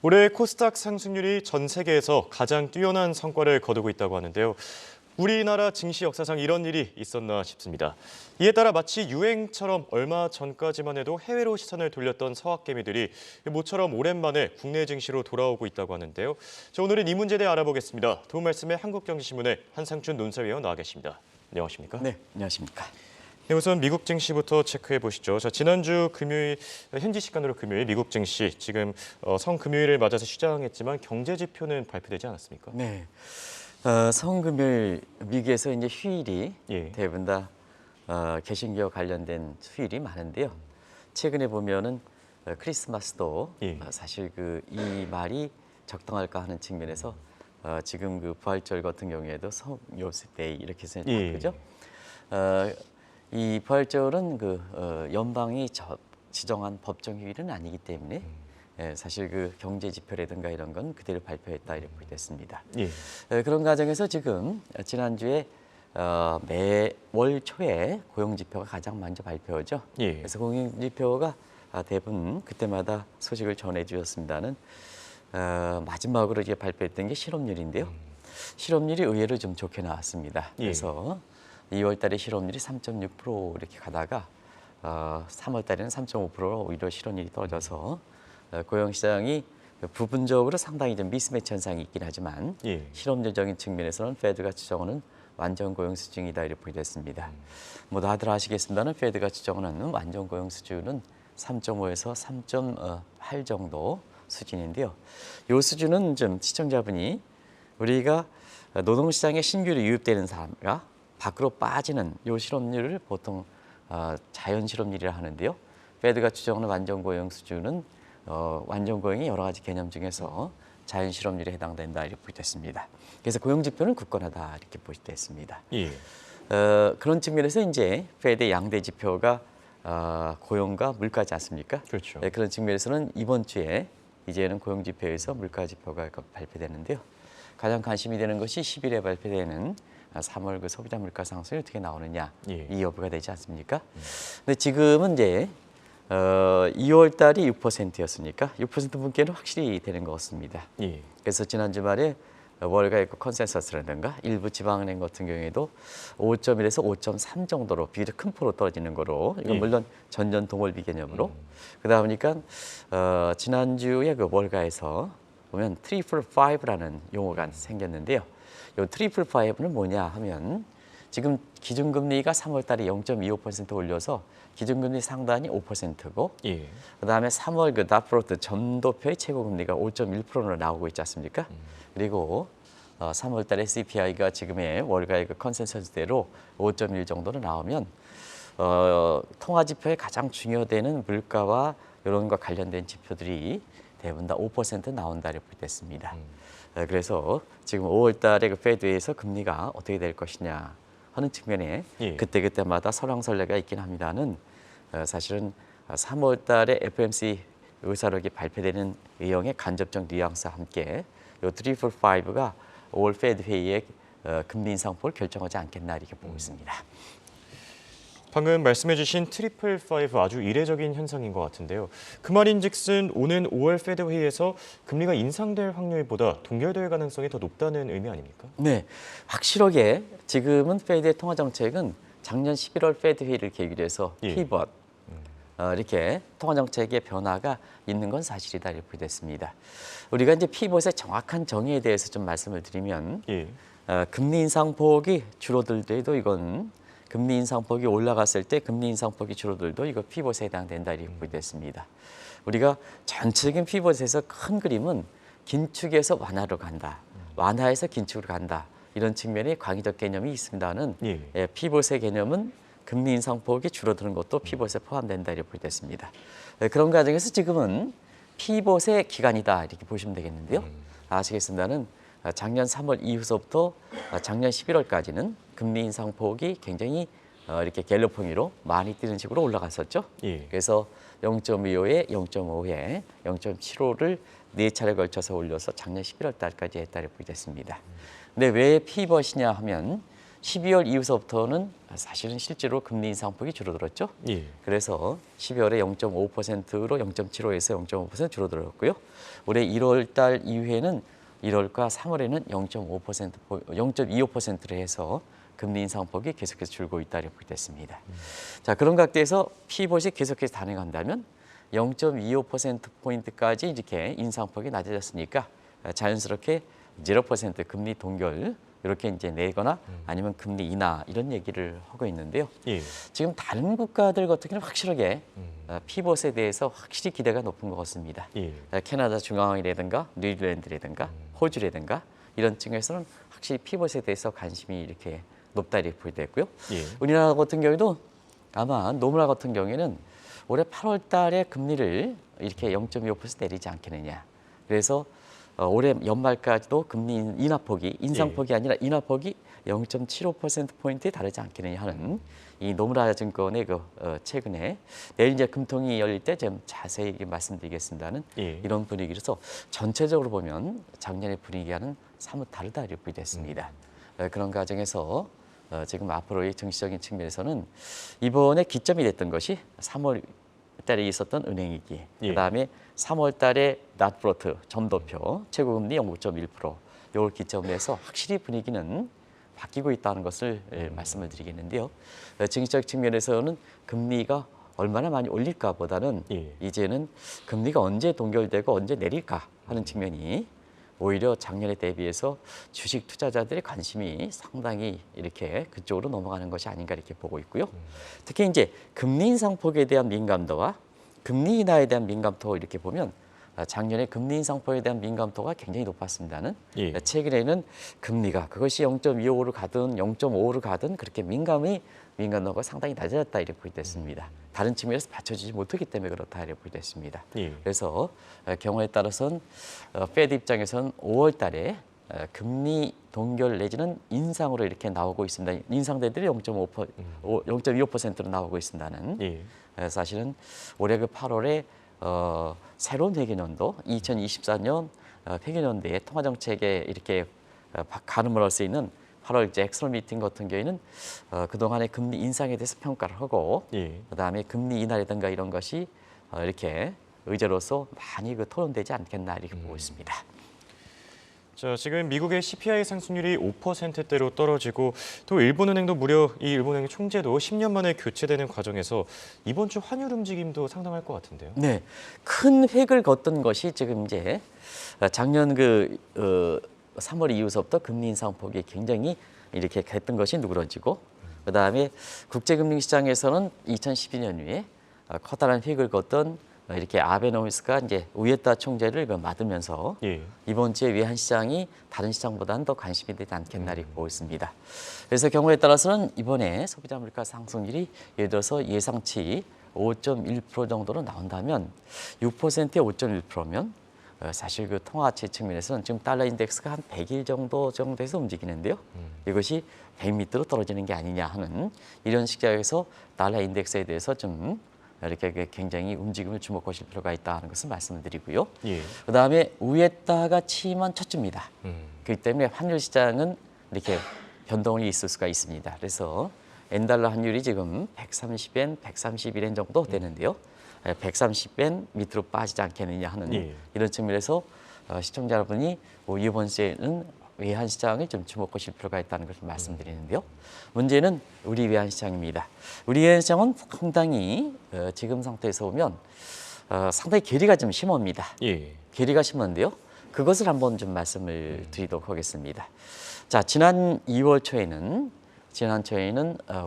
올해 코스닥 상승률이 전 세계에서 가장 뛰어난 성과를 거두고 있다고 하는데요. 우리나라 증시 역사상 이런 일이 있었나 싶습니다. 이에 따라 마치 유행처럼 얼마 전까지만 해도 해외로 시선을 돌렸던 서학개미들이 모처럼 오랜만에 국내 증시로 돌아오고 있다고 하는데요. 자, 오늘은 이 문제에 대해 알아보겠습니다. 도움 말씀에 한국경제신문의 한상춘 논설위원 나와 계십니다. 안녕하십니까? 네, 안녕하십니까? 네, 우선 미국 증시부터 체크해 보시죠. 자, 지난주 금요일 현지 시간으로 금요일 미국 증시 지금 성금요일을 맞아서 시장했지만 경제 지표는 발표되지 않았습니까? 네, 성금요일 미국에서 이제 휴일이 대부분 다 개신교와 관련된 휴일이 많은데요. 최근에 보면은 크리스마스도 사실 이 말이 적당할까 하는 측면에서 지금 부활절 같은 경우에도 성요셉데이 이렇게 해서 바꾸죠. 이 부활절은 연방이 지정한 법정 휴일은 아니기 때문에 사실 경제 지표라든가 이런 건 그대로 발표했다 이렇게 됐습니다. 그런 과정에서 지금 지난주에 매월 초에 고용 지표가 가장 먼저 발표죠. 그래서 고용 지표가 대부분 그때마다 소식을 전해주셨습니다는 마지막으로 이제 발표했던 게 실업률인데요. 실업률이 의외로 좀 좋게 나왔습니다. 그래서 2월 달에 실업률이 3.6% 이렇게 가다가 3월 달에는 3.5%로 오히려 실업률이 떨어져서 고용시장이 부분적으로 상당히 좀 미스매치 현상이 있긴 하지만 실업률적인 측면에서는 페드가 추정하는 완전 고용 수준이다 이렇게 보겠습니다. 뭐 다들 아시겠습니다만 페드가 추정하는 완전 고용 수준은 3.5에서 3.8 정도 수준인데요. 이 수준은 좀 시청자분이 우리가 노동시장에 신규로 유입되는 사람과 밖으로 빠지는 이 실업률을 보통 자연 실업률이라 하는데요. 페드가 추정하는 완전 고용 수준은 완전 고용의 여러 가지 개념 중에서 자연 실업률에 해당된다 이렇게 보겠습니다. 그래서 고용 지표는 굳건하다 이렇게 보겠습니다. 그런 측면에서 이제 페드의 양대 지표가 고용과 물가지 않습니까? 그렇죠. 그런 측면에서는 이번 주에 이제는 고용 지표에서 물가 지표가 발표되는데요. 가장 관심이 되는 것이 10일에 발표되는 3월 소비자 물가 상승이 어떻게 나오느냐 이 여부가 되지 않습니까? 근데 지금은 이제 2월 달이 6%였으니까 6% 분께는 확실히 되는 것 같습니다. 그래서 지난 주말에 월가의 컨센서스라든가 일부 지방은행 같은 경우에도 5.1에서 5.3 정도로 비교적 큰 폭으로 떨어지는 거로 이건 물론 전년 동월비 개념으로 그러다 보니까 지난주에 월가에서 보면 트리플 5라는 용어가 생겼는데요. 이 트리플 5는 뭐냐 하면 지금 기준금리가 3월 달에 0.25% 올려서 기준금리 상단이 5%고 그다음에 3월 다프로트 점도표의 최고금리가 5.1%로 나오고 있지 않습니까? 그리고 3월 달에 CPI가 지금의 월가의 컨센서스대로 5.1 정도로 나오면 통화지표에 가장 중요되는 물가와 이런 것과 관련된 지표들이 대부분 다 5% 나온다 이렇게 됐습니다. 그래서 지금 5월 달에 페드에서 금리가 어떻게 될 것이냐 하는 측면에 그때그때마다 설왕설래가 있긴 합니다는 사실은 3월 달에 FOMC 의사록이 발표되는 내용의 간접적 뉘앙스와 함께 이 트리플 5가 5월 페드 회의의 금리 인상폭을 결정하지 않겠나 이렇게 보고 있습니다. 방금 말씀해 주신 트리플 5 아주 이례적인 현상인 것 같은데요. 그 말인즉슨 오는 5월 페드 회의에서 금리가 인상될 확률보다 동결될 가능성이 더 높다는 의미 아닙니까? 네, 확실하게 지금은 페드의 통화 정책은 작년 11월 페드 회의를 계기로 해서 피벗 이렇게 통화 정책의 변화가 있는 건 사실이다 이렇게 됐습니다. 우리가 이제 피벗의 정확한 정의에 대해서 좀 말씀을 드리면 금리 인상폭이 줄어들더라도 이건 금리 인상폭이 올라갔을 때 금리 인상폭이 줄어들도 이거 피벗에 해당된다 이렇게 보겠습니다. 우리가 전체적인 피벗에서 큰 그림은 긴축에서 완화로 간다. 완화에서 긴축으로 간다. 이런 측면의 광의적 개념이 있습니다는 피벗의 개념은 금리 인상폭이 줄어드는 것도 피벗에 포함된다 이렇게 보겠습니다. 그런 과정에서 지금은 피벗의 기간이다 이렇게 보시면 되겠는데요. 아시겠습니다는 작년 3월 이후서부터 작년 11월까지는 금리 인상폭이 굉장히 이렇게 갤럽풍이로 많이 뛰는 식으로 올라갔었죠. 그래서 0.25에 0.5에 0.75를 4차례 걸쳐서 올려서 작년 11월 달까지 했다 이렇게 됐습니다. 근데 왜 피벗이냐 하면 12월 이후서부터는 사실은 실제로 금리 인상폭이 줄어들었죠. 예. 그래서 12월에 0.5%로 0.75에서 0.5% 줄어들었고요. 올해 1월 달 이후에는 1월과 3월에는 0.25%를 해서 금리 인상폭이 계속해서 줄고 있다 이렇게 됐습니다. 자, 그런 각도에서 피벗이 계속해서 단행한다면 0.25%포인트까지 이렇게 인상폭이 낮아졌으니까 자연스럽게 0% 금리 동결 이렇게 이제 내거나 아니면 금리 인하 이런 얘기를 하고 있는데요. 예. 지금 다른 국가들 같은 경우는 확실하게 피벗에 대해서 확실히 기대가 높은 것 같습니다. 예. 캐나다 중앙이라든가 뉴질랜드라든가 호주라든가 이런 층에서는 확실히 피벗에 대해서 관심이 이렇게 높다 이렇게 보이고요. 예. 우리나라 같은 경우에도 아마 노무라 같은 경우에는 올해 8월 달에 금리를 이렇게 0.25% 내리지 않겠느냐. 그래서 올해 연말까지도 금리 인하폭이 인상폭이 아니라 인하폭이 0.75%포인트에 다르지 않겠느냐 하는 이 노무라 증권의 최근에 내일 이제 금통이 열릴 때 좀 자세히 말씀드리겠습니다는 예. 이런 분위기로서 전체적으로 보면 작년의 분위기와는 사뭇 다르다 이렇게 됐습니다. 그런 과정에서 지금 앞으로의 정치적인 측면에서는 이번에 기점이 됐던 것이 3월 달에 있었던 은행위기, 예. 그다음에 3월 달에 낫브로트 점도표 최고금리 0.1% 이걸 기점으로 해서 확실히 분위기는 바뀌고 있다는 것을 말씀을 드리겠는데요. 정치적 측면에서는 금리가 얼마나 많이 올릴까 보다는 예. 이제는 금리가 언제 동결되고 언제 내릴까 하는 측면이 오히려 작년에 대비해서 주식 투자자들의 관심이 상당히 이렇게 그쪽으로 넘어가는 것이 아닌가 이렇게 보고 있고요. 특히 이제 금리 인상폭에 대한 민감도와 금리 인하에 대한 민감도 이렇게 보면 작년에 금리 인상폭에 대한 민감도가 굉장히 높았습니다는 예. 최근에는 금리가 그것이 0.25로 가든 0.5로 가든 그렇게 민감도가 상당히 낮아졌다 이렇게 보이됐습니다. 다른 측면에서 받쳐주지 못하기 때문에 그렇다 이렇게 보이됐습니다. 예. 그래서 경우에 따라서는 페드 입장에서는 5월 달에 금리 동결 내지는 인상으로 이렇게 나오고 있습니다. 인상대들이 0.25%로 나오고 있습니다는 예. 사실은 올해 그 8월에 새로운 회계년도 2024년 회계년도에 통화정책에 이렇게 가늠을 할 수 있는 8월 이제 엑셀 미팅 같은 경우에는 그동안의 금리 인상에 대해서 평가를 하고 예. 그다음에 금리 인하라든가 이런 것이 이렇게 의제로서 많이 토론되지 않겠나 이렇게 보고 있습니다. 자, 지금 미국의 CPI 상승률이 5%대로 떨어지고 또 일본은행도 무려 이 일본은행 총재도 10년 만에 교체되는 과정에서 이번 주 환율 움직임도 상당할 것 같은데요. 네, 큰 획을 걷던 것이 지금 이제 작년 3월 이후서부터 금리 인상폭이 굉장히 이렇게 됐던 것이 누그러지고 그다음에 국제금융 시장에서는 2012년 이후에 커다란 획을 걷던 이렇게 아베노미스가 이제 우에타 총재를 맡으면서 예. 이번 주에 외환 시장이 다른 시장보다는 더 관심이 되지 않겠나 이렇게 보고 있습니다. 그래서 경우에 따라서는 이번에 소비자 물가 상승률이 예를 들어서 예상치 5.1% 정도로 나온다면 6%에 5.1%면 사실 그 통화가치 측면에서는 지금 달러 인덱스가 한 100일 정도에서 움직이는데요. 이것이 100m로 떨어지는 게 아니냐 하는 이런 시각에서 달러 인덱스에 대해서 좀 이렇게 굉장히 움직임을 주목하실 필요가 있다 하는 것을 말씀을 드리고요. 예. 그다음에 우에타가 취임한 첫 주입니다. 그렇기 때문에 환율 시장은 이렇게 변동이 있을 수가 있습니다. 그래서 엔달러 환율이 지금 130엔, 131엔 정도 되는데요. 130엔 밑으로 빠지지 않겠느냐 하는 예. 이런 측면에서 시청자 여러분이 이번 주에는 외환 시장을 좀 주목하실 필요가 있다는 것을 말씀드리는데요. 문제는 우리 외환 시장입니다. 우리 외환 시장은 상당히 지금 상태에서 보면 상당히 괴리가 좀 심합니다. 예. 괴리가 심한데요. 그것을 한번 좀 말씀을 드리도록 하겠습니다. 자, 지난 2월 초에는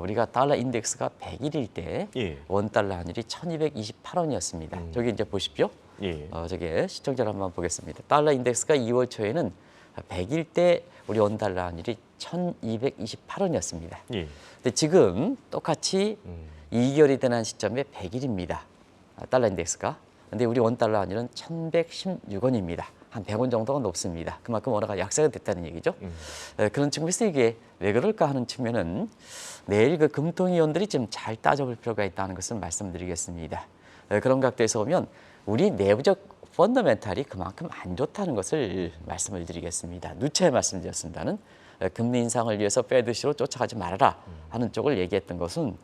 우리가 달러 인덱스가 100일일 때 예. 원달러 환율이 1228원이었습니다. 저기 이제 보십시오. 예. 저게 시청자를 한번 보겠습니다. 달러 인덱스가 2월 초에는 100일 때 우리 원달러 환율이 1228원이었습니다. 예. 근데 지금 똑같이 2개월이 되는 시점에 100일입니다. 달러 인덱스가. 근데 우리 원달러 환율은 1116원입니다. 한 100원 정도가 높습니다. 그만큼 원화가 약세가 됐다는 얘기죠. 그런 측면에서 이게 왜 그럴까 하는 측면은 내일 그 금통위원들이 좀 잘 따져볼 필요가 있다는 것을 말씀드리겠습니다. 그런 각도에서 보면 우리 내부적 펀더멘탈이 그만큼 안 좋다는 것을 말씀을 드리겠습니다. 누차 말씀드렸습니다는 금리 인상을 위해서 패드시로 쫓아가지 말아라 하는 쪽을 얘기했던 것은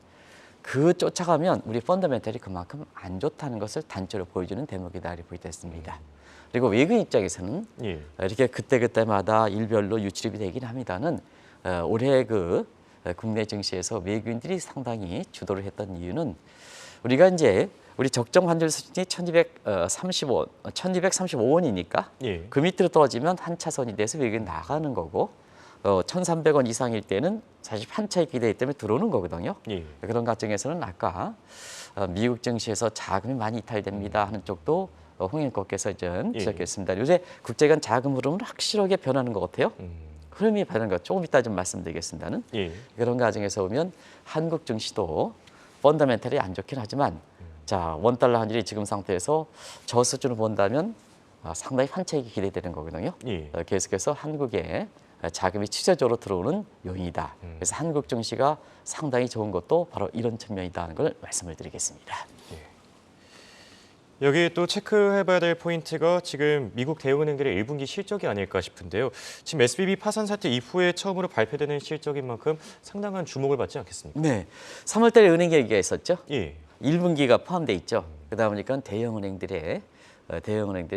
그 쫓아가면 우리 펀더멘털이 그만큼 안 좋다는 것을 단적으로 보여주는 대목이다 이렇게 보겠습니다. 그리고 외국인 입장에서는 예. 이렇게 그때그때마다 일별로 유출입이 되긴 합니다는 올해 그 국내 증시에서 외국인들이 상당히 주도를 했던 이유는 우리가 이제 우리 적정 환율 수준이 1235원이니까 예. 그 밑으로 떨어지면 한 차선이 돼서 외국인 나가는 거고 1,300원 이상일 때는 사실 판차익 기대이기 때문에 들어오는 거거든요. 예. 그런 과정에서는 아까 미국 증시에서 자금이 많이 이탈됩니다 하는 쪽도 홍영표께서 좀 예. 지적했습니다. 요새 국제간 자금 흐름은 확실하게 변하는 것 같아요. 흐름이 변하는 것 조금 이따 좀 말씀드리겠습니다는. 예. 그런 과정에서 보면 한국 증시도 펀더멘털이 안 좋긴 하지만 자, 원달러 환율이 지금 상태에서 저 수준을 본다면 상당히 환차익이 기대되는 거거든요. 예. 계속해서 한국에 자금이 취재적으로 들어오는 요인이다. 그래서 한국 증시가 상당히 좋은 것도 바로 이런 측면이다 하는 걸 말씀을 드리겠습니다. 여기 또 체크해봐야 될 포인트가 지금 미국 대형은행들의 1분기 실적이 아닐까 싶은데요. 지금 SVB 파산 사태 이후에 처음으로 발표되는 실적인 만큼 상당한 주목을 받지 않겠습니까? 네, 3월 달에 은행 얘기가 있었죠. 예. 1분기가 포함돼 있죠. 그러다 보니까 대형은행들의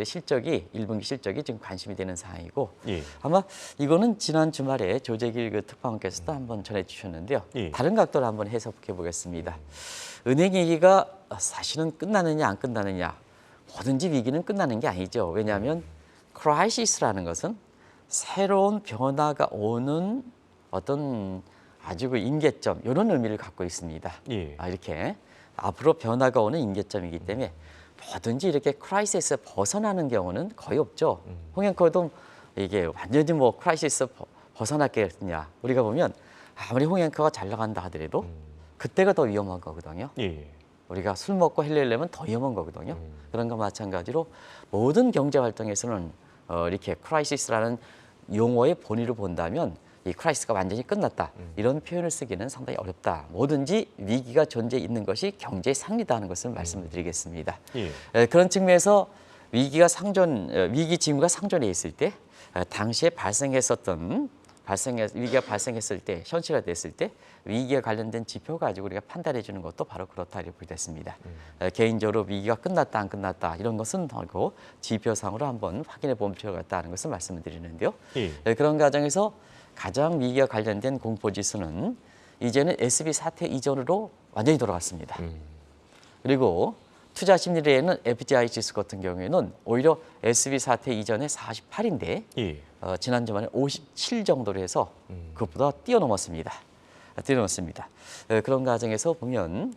실적이 1분기 실적이 지금 관심이 되는 사항이고 예. 아마 이거는 지난 주말에 조재길 그 특파원께서도 한번 전해주셨는데요. 예. 다른 각도로 한번 해석해 보겠습니다. 은행 얘기가 사실은 끝나느냐 안 끝나느냐 뭐든지 위기는 끝나는 게 아니죠. 왜냐하면 크라이시스라는 것은 새로운 변화가 오는 어떤 아주 그 임계점 이런 의미를 갖고 있습니다. 예. 이렇게 앞으로 변화가 오는 임계점이기 때문에 뭐든지 이렇게 크라이시스에서 벗어나는 경우는 거의 없죠. 홍영표도 이게 완전히 뭐 크라이시스 벗어났겠느냐. 우리가 보면 아무리 홍영표가 잘 나간다 하더라도 그때가 더 위험한 거거든요. 예. 우리가 술 먹고 헬려려면 더 위험한 거거든요. 그런 거 마찬가지로 모든 경제 활동에서는 이렇게 크라이시스라는 용어의 본의를 본다면 이 크라이시스가 완전히 끝났다. 이런 표현을 쓰기는 상당히 어렵다. 뭐든지 위기가 존재 있는 것이 경제의 상리다 하는 것을 말씀을 드리겠습니다. 예. 그런 측면에서 위기 징후가 상존해 있을 때 당시에 위기가 발생했을 때 현실화됐을 때 위기에 관련된 지표 가지고 우리가 판단해 주는 것도 바로 그렇다 이렇게 보겠습니다. 개인적으로 위기가 끝났다 안 끝났다 이런 것은 하고 지표상으로 한번 확인해 보면 필요가 있다는 것을 말씀을 드리는데요. 예. 그런 과정에서 가장 위기와 관련된 공포지수는 이제는 SB 사태 이전으로 완전히 돌아갔습니다. 그리고 투자 심리에는 FDI 지수 같은 경우에는 오히려 SB 사태 이전에 48인데 예. 지난 주말에 57 정도로 해서 그것보다 뛰어넘었습니다. 그런 과정에서 보면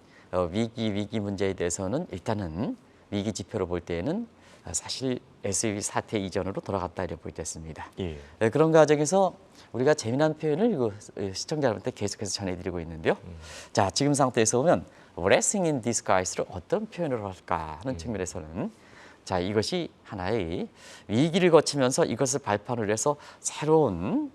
위기 문제에 대해서는 일단은 위기 지표로 볼 때에는 사실 SB 사태 이전으로 돌아갔다 이렇게 보겠습니다. 예. 그런 과정에서 우리가 재미난 표현을 시청자 여러분한테 계속해서 전해드리고 있는데요. 자, 지금 상태에서 보면 blessing in disguise를 어떤 표현을 할까 하는 측면에서는 자, 이것이 하나의 위기를 거치면서 이것을 발판을 해서 새로운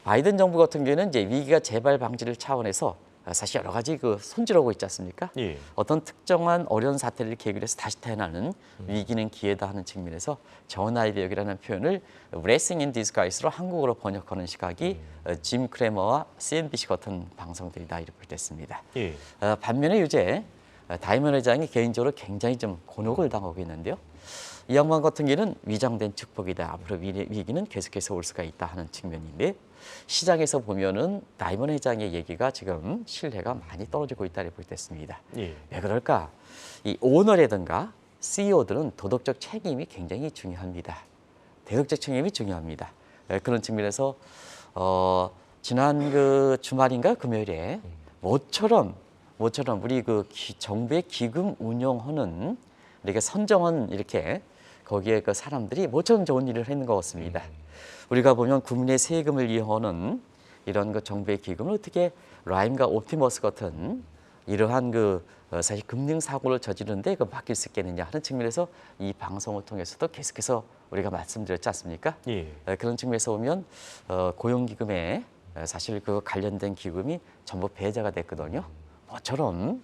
바이든 정부 같은 경우에는 이제 위기가 재발 방지를 차원에서 사실 여러 가지 손질하고 있지 않습니까? 예. 어떤 특정한 어려운 사태를 계기로 해서 다시 태어나는 위기는 기회다 하는 측면에서 전화의 벽이라는 표현을 blessing in disguise로 한국어로 번역하는 시각이 짐 크레머와 CNBC 같은 방송들이다 이렇게 됐습니다. 예. 반면에 요새 다이먼 회장이 개인적으로 굉장히 좀 곤혹을 당하고 있는데요. 이 양반 같은 경우는 위장된 축복이다. 앞으로 위기는 계속해서 올 수가 있다 하는 측면인데 시장에서 보면은 다이먼 회장의 얘기가 지금 신뢰가 많이 떨어지고 있다고 볼 때 있습니다. 예. 왜 그럴까? 이 오너라든가 CEO들은 도덕적 책임이 굉장히 중요합니다. 도덕적 책임이 중요합니다. 그런 측면에서 지난 주말인가 금요일에 모처럼 우리 정부의 기금 운영하는 이렇게 선정한 이렇게 거기에 사람들이 모처럼 좋은 일을 했는 것 같습니다. 우리가 보면 국민의 세금을 이용하는 이런 정부의 기금을 어떻게 라임과 옵티머스 같은 이러한 사실 금융 사고를 저지르는데 바뀔 수 있겠느냐 하는 측면에서 이 방송을 통해서도 계속해서 우리가 말씀드렸지 않습니까? 예. 그런 측면에서 보면 고용기금에 사실 관련된 기금이 전부 배제가 됐거든요. 모처럼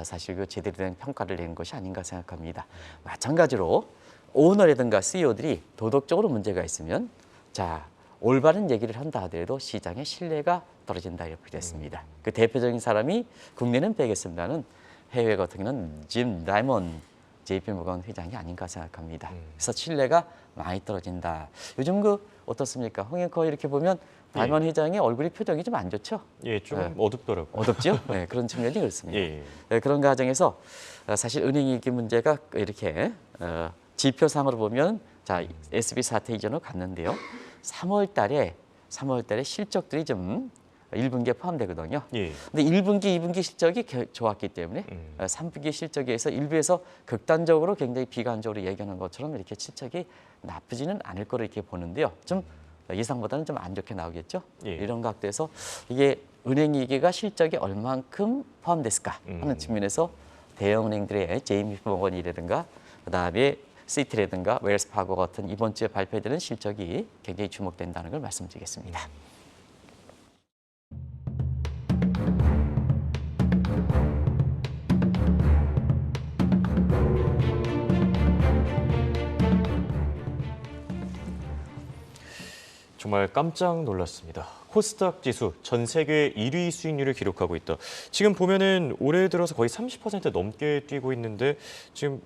사실 제대로 된 평가를 내는 것이 아닌가 생각합니다. 마찬가지로 오너라든가 CEO들이 도덕적으로 문제가 있으면 자 올바른 얘기를 한다 하더라도 시장의 신뢰가 떨어진다 이렇게 됐습니다. 그 대표적인 사람이 국내는 빼겠습니다는 해외 같은 경우는 짐 다이먼 JP모건 회장이 아닌가 생각합니다. 그래서 신뢰가 많이 떨어진다. 요즘 어떻습니까? 홍영커 이렇게 보면 다이먼 회장의 얼굴이 표정이 좀 안 좋죠? 예, 좀 어둡더라고요. 어둡죠? 네, 그런 측면이 그렇습니다. 예. 네, 그런 과정에서 사실 은행위기 문제가 이렇게 지표상으로 보면 자 SB 사태 이전으로 갔는데요. 3월 달에 실적들이 좀 1분기에 포함되거든요. 예. 근데 1분기, 2분기 실적이 좋았기 때문에 3분기 실적에서 일부에서 극단적으로 굉장히 비관적으로 얘기하는 것처럼 이렇게 실적이 나쁘지는 않을 거로 이렇게 보는데요. 좀 예상보다는 좀 안 좋게 나오겠죠. 예. 이런 각도에서 이게 은행위기가 실적에 얼만큼 포함됐을까 하는 측면에서 대형은행들의 JP모건이라든가 그다음에 시티라든가 웰스파고 같은 이번 주에 발표되는 실적이 굉장히 주목된다는 걸 말씀드리겠습니다. 정말 깜짝 놀랐습니다. 코스닥 지수 전 세계 1위 수익률을 기록하고 있다. 지금 보면은 올해 들어서 거의 30% 넘게 뛰고 있는데 지금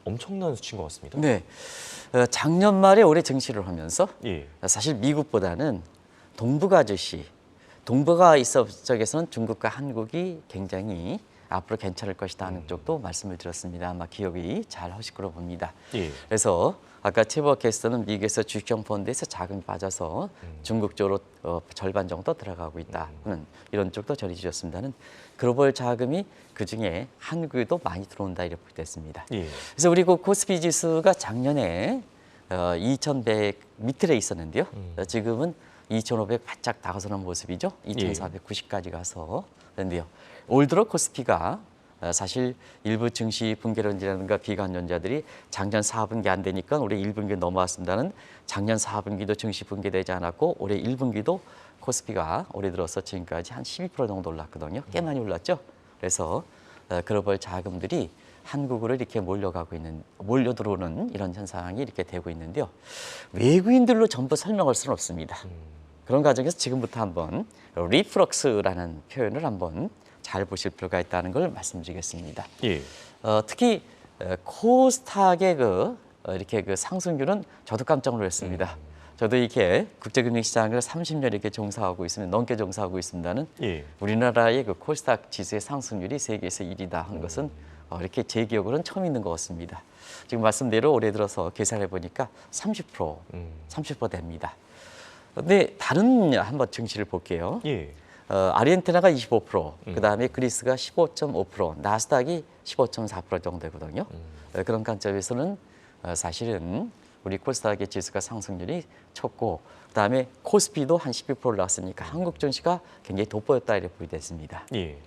엄청난 수치인 것 같습니다. 네, 작년 말에 올해 증시를 하면서 예. 사실 미국보다는 동북아 주시, 동북아 있어 쪽에서는 중국과 한국이 굉장히 앞으로 괜찮을 것이다 하는 쪽도 말씀을 드렸습니다. 아마 기억이 잘 하실 거로 봅니다. 예. 그래서 아까 최부학께서는 미국에서 주식형 펀드에서 자금이 빠져서 중국 쪽으로 절반 정도 들어가고 있다 하는 이런 쪽도 전해 주셨습니다는 글로벌 자금이 그중에 한국에도 많이 들어온다 이렇게 됐습니다. 예. 그래서 우리 그 코스피 지수가 작년에 2,100 밑에 있었는데요. 지금은 2,500 바짝 다가서는 모습이죠. 2,490까지 가서 그런데요. 올 들어 코스피가 사실 일부 증시 붕괴론자라든가 비관론자들이 작년 4분기 안 되니까 올해 1분기 넘어왔습니다는 작년 4분기도 증시 붕괴되지 않았고 올해 1분기도 코스피가 올해 들어서 지금까지 한 12% 정도 올랐거든요. 꽤 많이 올랐죠. 그래서 글로벌 자금들이 한국으로 이렇게 몰려 들어오는 이런 현상이 이렇게 되고 있는데요. 외국인들로 전부 설명할 수는 없습니다. 그런 과정에서 지금부터 한번 리플럭스라는 표현을 한번 잘 보실 필요가 있다는 걸 말씀드리겠습니다. 예. 특히 코스닥의 이렇게 상승률은 저도 깜짝 놀랐습니다. 저도 이렇게 국제금융시장을 30년 이렇게 종사하고 있으면 넘게 종사하고 있습니다는 예. 우리나라의 코스닥 지수의 상승률이 세계에서 1위다 하는 것은 이렇게 제 기억으로는 처음 있는 것 같습니다. 지금 말씀대로 올해 들어서 계산해 보니까 30% 됩니다. 근데 다른 한번 증시를 볼게요. 예. 아르헨티나가 25%, 그다음에 그리스가 15.5%, 나스닥이 15.4% 정도 되거든요. 그런 관점에서는 사실은 우리 코스닥의 지수가 상승률이 쳤고 그다음에 코스피도 한 12% 올랐으니까 한국 증시가 굉장히 돋보였다 이렇게 보여졌습니다. 예.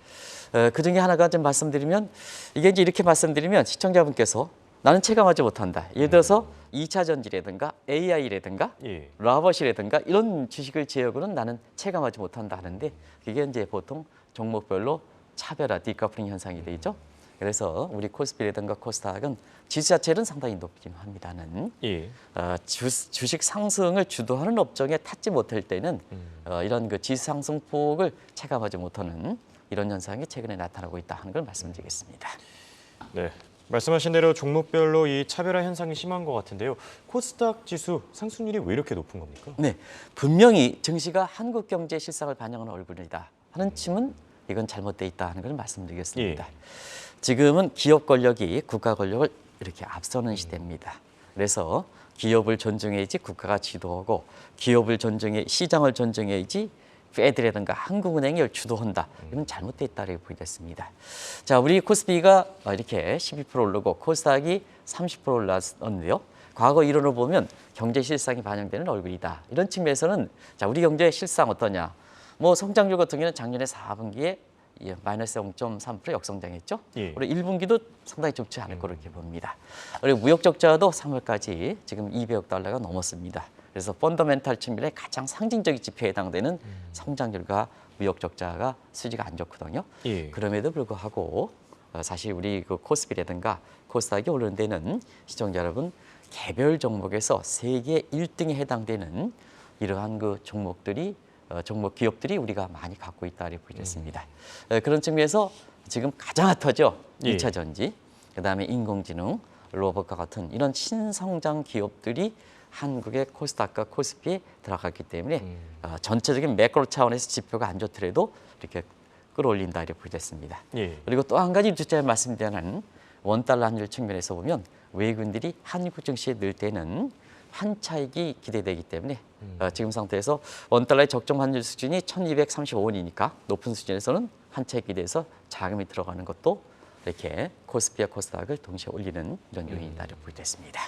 그 중에 하나가 좀 말씀드리면 이게 이제 이렇게 말씀드리면 시청자분께서 나는 체감하지 못한다. 예를 들어서 2차 전지라든가 AI라든가 예. 라봇이라든가 이런 주식을 제약으로는 나는 체감하지 못한다 하는데 그게 이제 보통 종목별로 차별화, 디커플링 현상이 되죠. 그래서 우리 코스피라든가 코스닥은 지수 자체는 상당히 높긴 합니다는 예. 주식 상승을 주도하는 업종에 탔지 못할 때는 이런 지수 상승폭을 체감하지 못하는 이런 현상이 최근에 나타나고 있다 하는 걸 말씀드리겠습니다. 네. 말씀하신 대로 종목별로 이 차별화 현상이 심한 것 같은데요. 코스닥 지수 상승률이 왜 이렇게 높은 겁니까? 네, 분명히 증시가 한국 경제 실상을 반영하는 얼굴이다 하는 침은 이건 잘못돼 있다 하는 걸 말씀드리겠습니다. 예. 지금은 기업 권력이 국가 권력을 이렇게 앞서는 시대입니다. 그래서 기업을 존중해야지 국가가 지도하고 기업을 존중해 시장을 존중해야지 페드라든가 한국은행이 주도한다. 이건 잘못돼 있다고 보여졌습니다. 자, 우리 코스피가 이렇게 12% 오르고 코스닥이 30% 올랐는데요. 과거 이론을 보면 경제 실상이 반영되는 얼굴이다. 이런 측면에서는 자, 우리 경제 실상 어떠냐? 뭐 성장률 같은 경우는 작년에 4분기에 마이너스 0.3% 역성장했죠. 예. 올해 1분기도 상당히 좋지 않을 거로 이렇게 봅니다. 그리고 무역 적자도 3월까지 지금 200억 달러가 넘었습니다. 그래서 펀더멘탈 측면의 가장 상징적인 지표에 해당되는 성장률과 무역 적자가 수지가 안 좋거든요. 예. 그럼에도 불구하고 사실 우리 코스피라든가 코스닥이 오르는 데는 시청자 여러분 개별 종목에서 세계 1등에 해당되는 이러한 그 종목들이 종목 기업들이 우리가 많이 갖고 있다 이렇게 보겠습니다. 그런 측면에서 지금 가장 핫하죠. 예. 2차 전지, 그다음에 인공지능, 로봇과 같은 이런 신성장 기업들이 한국의 코스닥과 코스피에 들어갔기 때문에 전체적인 매크로 차원에서 지표가 안 좋더라도 이렇게 끌어올린다 이렇게 보겠습니다. 예. 그리고 또 한 가지 주제 말씀드리는 원달러 환율 측면에서 보면 외국인들이 한국 증시에 넣을 때는 환차익이 기대되기 때문에 지금 상태에서 원달러의 적정 환율 수준이 1235원이니까 높은 수준에서는 환차익 기대해서 자금이 들어가는 것도 이렇게 코스피와 코스닥을 동시에 올리는 이런 요인이다 이렇게 보겠습니다.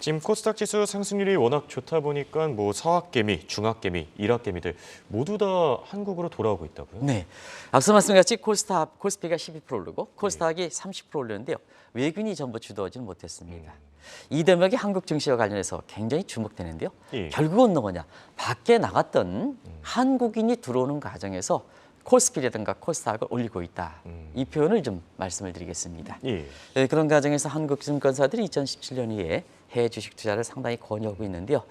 지금 코스닥 지수 상승률이 워낙 좋다 보니까 뭐 서학개미, 중학개미, 일학개미들 모두 다 한국으로 돌아오고 있다고요? 네, 앞서 말씀드렸듯이 코스피가 12% 오르고 코스닥이 30% 오르는데요. 외국인이 전부 주도하지는 못했습니다. 이 대목이 한국 증시와 관련해서 굉장히 주목되는데요. 예. 결국은 뭐냐, 밖에 나갔던 한국인이 들어오는 과정에서 코스피라든가 코스닥을 올리고 있다. 이 표현을 좀 말씀을 드리겠습니다. 예. 네, 그런 과정에서 한국 증권사들이 2017년 이후에 해외 주식 투자를 상당히 권유하고 있는데요.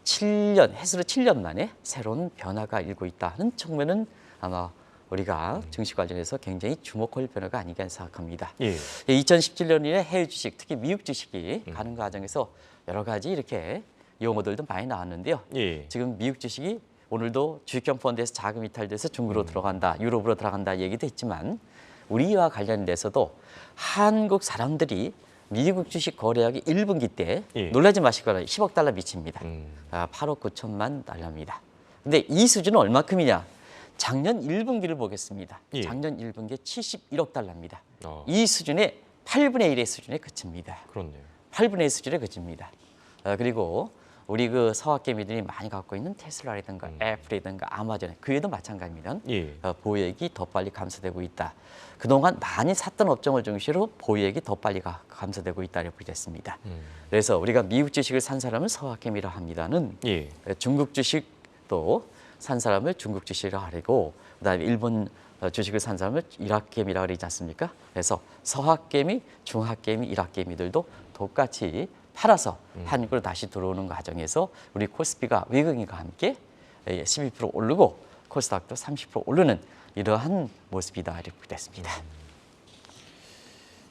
해수로 7년 만에 새로운 변화가 일고 있다는 측면은 아마 우리가 증시 관련해서 굉장히 주목할 변화가 아니겠나 생각합니다. 예. 2017년 이래 해외 주식, 특히 미국 주식이 가는 과정에서 여러 가지 이렇게 용어들도 많이 나왔는데요. 예. 지금 미국 주식이 오늘도 주식형 펀드에서 자금 이탈돼서 중국으로 들어간다, 유럽으로 들어간다 얘기도 했지만 우리와 관련돼서도 한국 사람들이 미국 주식 거래하기 1분기 때 예. 놀라지 마시거나 10억 달러 미칩니다. 8억 9천만 달러입니다. 근데 이 수준은 얼마큼이냐? 작년 1분기를 보겠습니다. 예. 작년 1분기에 71억 달러입니다. 아. 이 수준의 8분의 1의 수준에 그칩니다. 그렇네요. 8분의 1 수준에 그칩니다. 그리고 우리 그 서학개미들이 많이 갖고 있는 테슬라라든가 애플이라든가 아마존, 그 외에도 마찬가지입니다. 예. 보유액이 더 빨리 감소되고 있다. 그동안 많이 샀던 업종을 중시로 보유액이 더 빨리 감소되고 있다고 보겠습니다. 그래서 우리가 미국 주식을 산 사람을 서학개미라 합니다는 예. 중국 주식도 산 사람을 중국 주식이라 하고 그다음에 일본 주식을 산 사람을 일학개미라 그러지 않습니까? 그래서 서학개미, 중학개미, 일학개미들도 똑같이 팔아서 한국으로 다시 들어오는 과정에서 우리 코스피가 외국인과 함께 12% 오르고 코스닥도 30% 오르는 이러한 모습이다 이렇게 됐습니다.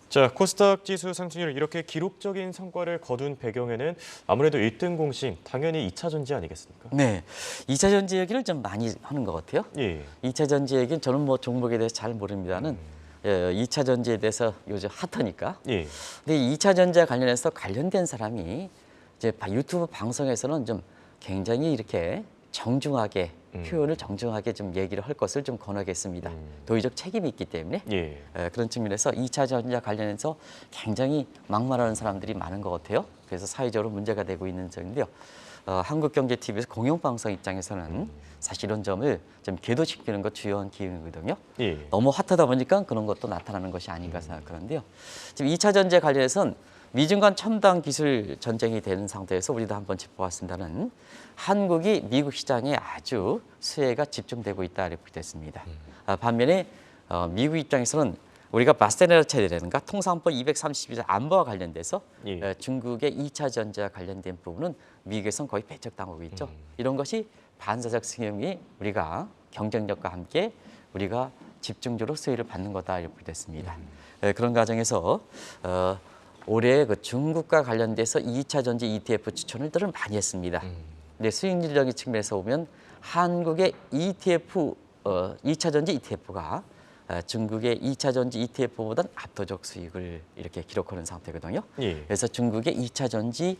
자, 코스닥 지수 상승률 이렇게 기록적인 성과를 거둔 배경에는 아무래도 1등 공신, 당연히 2차 전지 아니겠습니까? 네, 2차 전지 얘기를 좀 많이 하는 것 같아요. 예. 2차 전지 얘기는 저는 뭐 종목에 대해서 잘 모릅니다는 2차 전지에 대해서 요즘 핫하니까. 예. 근데 2차 전지와 관련해서 관련된 사람이 이제 유튜브 방송에서는 좀 굉장히 이렇게 정중하게 표현을 정중하게 좀 얘기를 할 것을 좀 권하겠습니다. 도의적 책임이 있기 때문에 예. 그런 측면에서 2차 전지와 관련해서 굉장히 막말하는 사람들이 많은 것 같아요. 그래서 사회적으로 문제가 되고 있는 점인데요. 한국경제TV에서 공영방송 입장에서는 사실 이런 점을 좀 계도시키는 것 주요한 기능이거든요. 예. 너무 핫하다 보니까 그런 것도 나타나는 것이 아닌가 생각하는데요. 지금 2차 전지에 관련해서는 미중 간 첨단 기술 전쟁이 되는 상태에서 우리도 한번 짚어봤습니다는 한국이 미국 시장에 아주 수혜가 집중되고 있다 이렇게 됐습니다. 반면에 미국 입장에서는 우리가 바스테네라 체제라든가 통상법 232조 안보와 관련돼서 예. 중국의 2차 전지와 관련된 부분은 미국에서는 거의 배척당하고 있죠. 이런 것이 반사적 승용이 우리가 경쟁력과 함께 우리가 집중적으로 수혜를 받는 거다 이렇게 됐습니다. 그런 과정에서 올해 그 중국과 관련돼서 2차 전지 ETF 추천을 늘 많이 했습니다. 근데 수익률적인 측면에서 보면 한국의 ETF, 2차 전지 ETF가 중국의 2차 전지 ETF보다는 압도적 수익을 이렇게 기록하는 상태거든요. 예. 그래서 중국의 2차 전지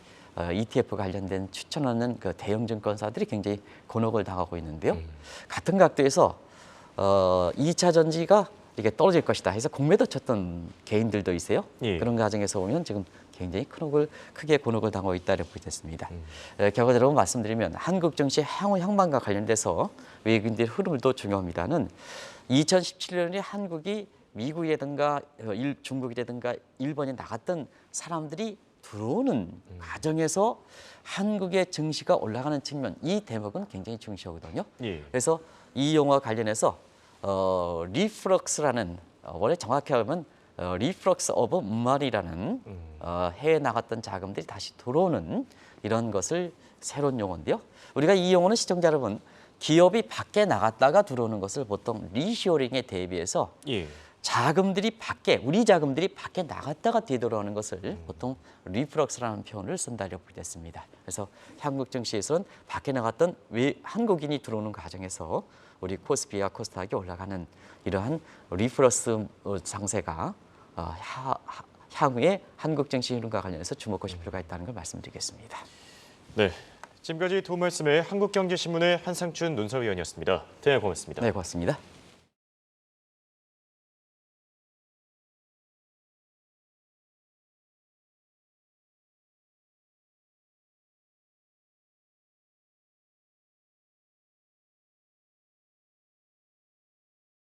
ETF 관련된 추천하는 그 대형 증권사들이 굉장히 곤혹을 당하고 있는데요. 같은 각도에서 2차 전지가 이게 떨어질 것이다 해서 공매도 쳤던 개인들도 있어요. 예. 그런 과정에서 보면 지금 굉장히 크게 곤혹을 당하고 있다고 보겠습니다. 결과적으로 말씀드리면 한국 증시 향후 향방과 관련돼서 외국인들의 흐름도 중요합니다는 2017년에 한국이 미국이라든가 중국이라든가 일본에 나갔던 사람들이 들어오는 과정에서 한국의 증시가 올라가는 측면, 이 대목은 굉장히 중요하거든요. 예. 그래서 이 용어와 관련해서 리플럭스라는 원래 정확히 하면 리플럭스 오브 문말이라는 해외 나갔던 자금들이 다시 들어오는 이런 것을 새로운 용어인데요. 우리가 이 용어는 시청자 여러분, 기업이 밖에 나갔다가 들어오는 것을 보통 리쇼링에 대비해서 예. 자금들이 밖에, 우리 자금들이 밖에 나갔다가 되돌아오는 것을 보통 리플럭스라는 표현을 쓴다 이렇게 됐습니다. 그래서 한국 증시에서는 밖에 나갔던 한국인이 들어오는 과정에서 우리 코스피와 코스닥이 올라가는 이러한 리플러스 상세가 향후에 한국 증시 흐름과 관련해서 주목하실 필요가 있다는 걸 말씀드리겠습니다. 네, 지금까지 도움 말씀에 한국경제신문의 한상춘 논설위원이었습니다. 대단히 고맙습니다. 네, 고맙습니다.